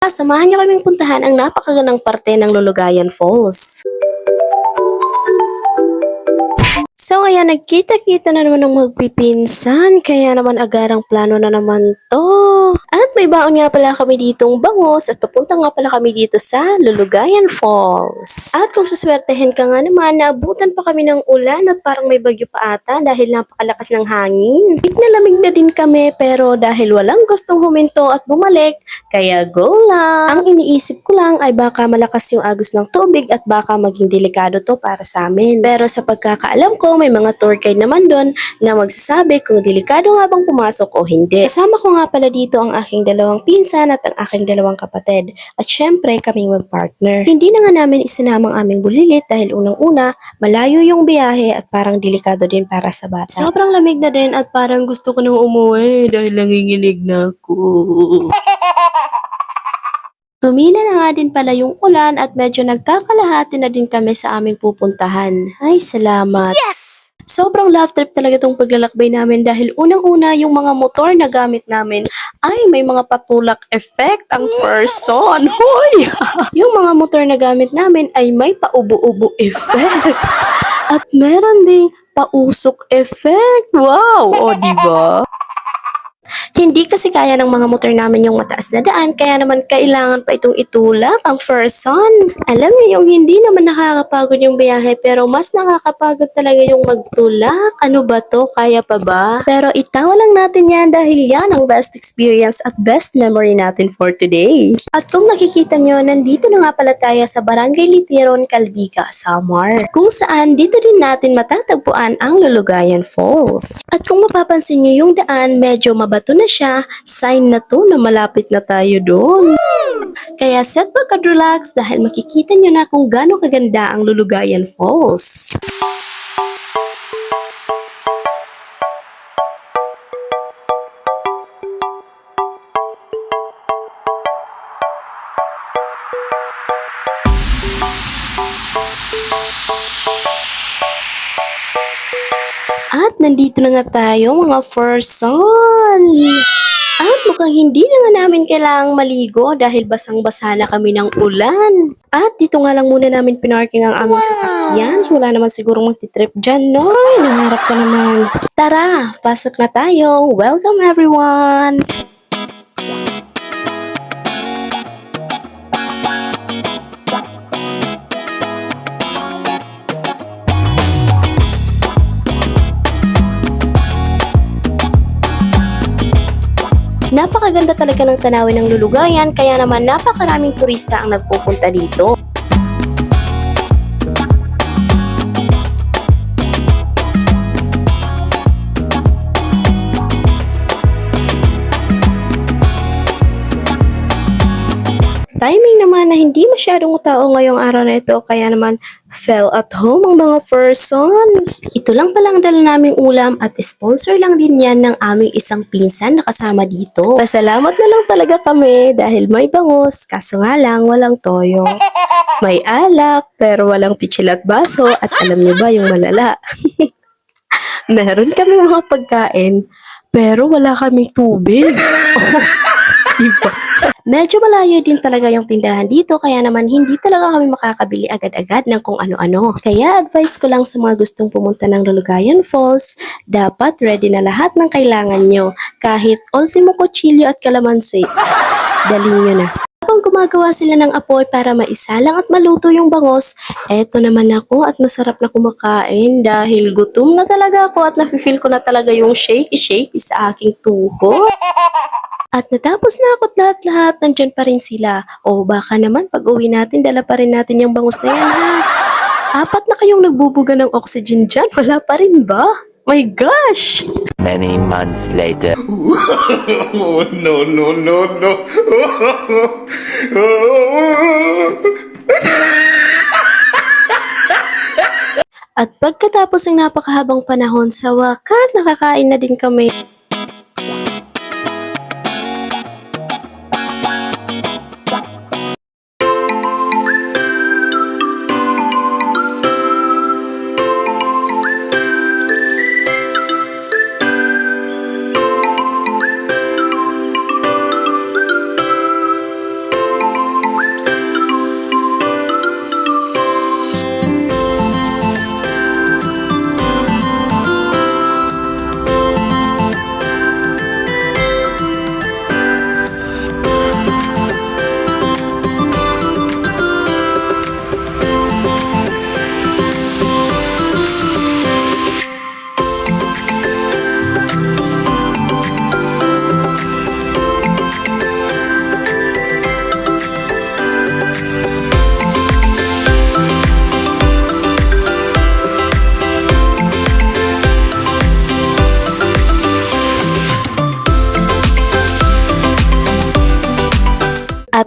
Samahan niyo kaming puntahan ang napakagandang parte ng Lulugayan Falls. So ayan, nagkita-kita na naman ng magpipinsan, kaya naman agarang plano na naman to. At may baon nga pala kami ditong bangos at papunta nga pala kami dito sa Lulugayan Falls. At kung suswertehin ka nga naman, naabutan pa kami ng ulan at parang may bagyo pa ata dahil napakalakas ng hangin. Lamig na din kami pero dahil walang gustong huminto at bumalik, kaya go lang. Ang iniisip ko lang ay baka malakas yung agos ng tubig at baka maging delikado to para sa amin. Pero sa pagkakaalam ko, may mga tour guide naman doon na magsasabi kung delikado nga bang pumasok o hindi. Kasama ko nga pala dito ang aking dalawang pinsan at ang aking dalawang kapatid. At syempre, kaming mag-partner. Hindi na nga namin isinamang aming bulilit dahil unang-una, malayo yung biyahe at parang delikado din para sa bata. Sobrang lamig na din at parang gusto ko nang umuwi dahil nanginginig na ako. Tumina na nga din pala yung ulan at medyo nagkakalahati na din kami sa aming pupuntahan. Ay, salamat. Yes! Sobrang love trip talaga itong paglalakbay namin dahil unang-una yung mga motor na gamit namin ay may mga patulak effect ang person. Hoy! Yung mga motor na gamit namin ay may paubo-ubo effect. At meron ding pausok effect. Wow! O, diba? Hindi kasi kaya ng mga motor namin yung mataas na daan, kaya naman kailangan pa itong itulak ang person. Alam niyo yung hindi naman nakakapagod yung biyahe pero mas nakakapagod talaga yung magtulak. Ano ba to? Kaya pa ba? Pero itawa lang natin yan dahil yan ang best experience at best memory natin for today. At kung nakikita nyo, nandito na nga pala tayo sa Barangay Litiron, Calvica, Samar. Kung saan dito din natin matatagpuan ang Lulugayan Falls. At kung mapapansin nyo yung daan, medyo mabato na siya, sign na to na malapit na tayo doon. Kaya set back and relax dahil makikita nyo na kung gaano kaganda ang Lulugayan Falls. At nandito na nga tayo mga person. At mukhang hindi na nga namin kailangang maligo dahil basang-basa na kami ng ulan. At dito nga lang muna namin pinarking ang aming sasakyan. Wala naman siguro magtitrip dyan, no? Nangarap ka naman. Tara, pasok na tayo. Welcome everyone! Napakaganda talaga ng tanawin ng Lulugayan kaya naman napakaraming turista ang nagpupunta dito. Timing naman na hindi masyadong tao ngayong araw na ito kaya naman fell at home ang mga person. Ito lang palang dala naming ulam at sponsor lang din yan ng aming isang pinsan na kasama dito. Pasalamat na lang talaga kami dahil may bangus kaso nga lang walang toyo. May alak pero walang pitsil at baso at alam niyo ba yung malala? Meron kami mga pagkain pero wala kaming tubig. Diba? Medyo malayo din talaga yung tindahan dito kaya naman hindi talaga kami makakabili agad-agad ng kung ano-ano. Kaya advice ko lang sa mga gustong pumunta ng Lulugayan Falls, dapat ready na lahat ng kailangan nyo. Kahit ultimo kutsilyo at kalamansi, dalhin nyo na. Habang gumagawa sila ng apoy para maisalang at maluto yung bangos, eto naman ako at masarap na kumakain dahil gutom na talaga ako at nafe-feel ko na talaga yung shaky-shaky sa aking tuhod. At natapos na ako't lahat-lahat, nandyan pa rin sila. O baka naman pag uwi natin, dala pa rin natin yung bangus na yan ha. 4 na kayong nagbubuga ng oxygen dyan, wala pa rin ba? My gosh! Many months later. Oh, no, no, no, no. At pagkatapos ng napakahabang panahon, sa wakas nakakain na din kami.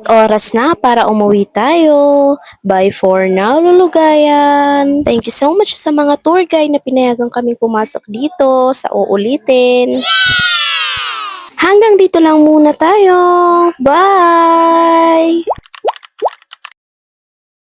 At oras na para umuwi tayo. Bye for now, lulugayan. Thank you so much sa mga tour guide na pinayagan kaming pumasok dito sa uulitin. Hanggang dito lang muna tayo. Bye!